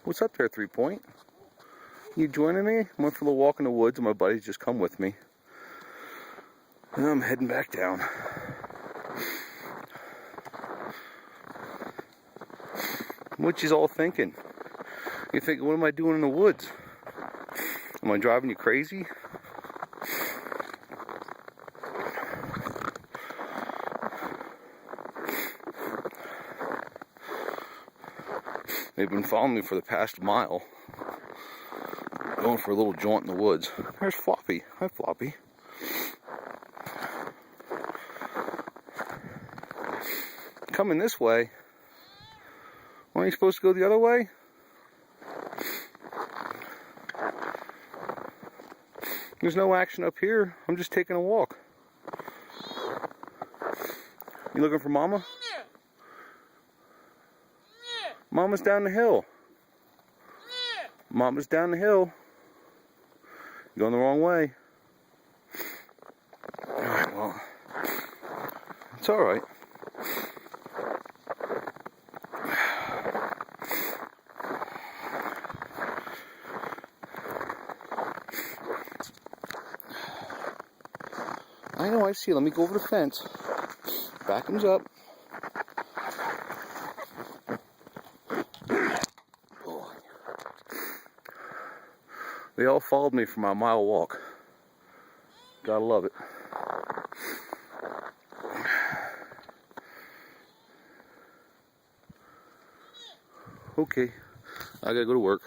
What's up there, 3 Point? You joining me? I went for a little walk in the woods and my buddies just come with me. And I'm heading back down. What you all thinking? You thinking, what am I doing in the woods? Am I driving you crazy? They've been following me for the past mile. Going for a little jaunt in the woods. There's Floppy. Hi, Floppy. Coming this way. Aren't you supposed to go the other way? There's no action up here. I'm just taking a walk. You looking for Mama? Mama's down the hill. Mama's down the hill. You're going the wrong way. Alright, well, it's alright. I know, I see. Let me go over the fence. Back him up. Oh. They all followed me for my mile walk. Gotta love it. Okay, I gotta go to work.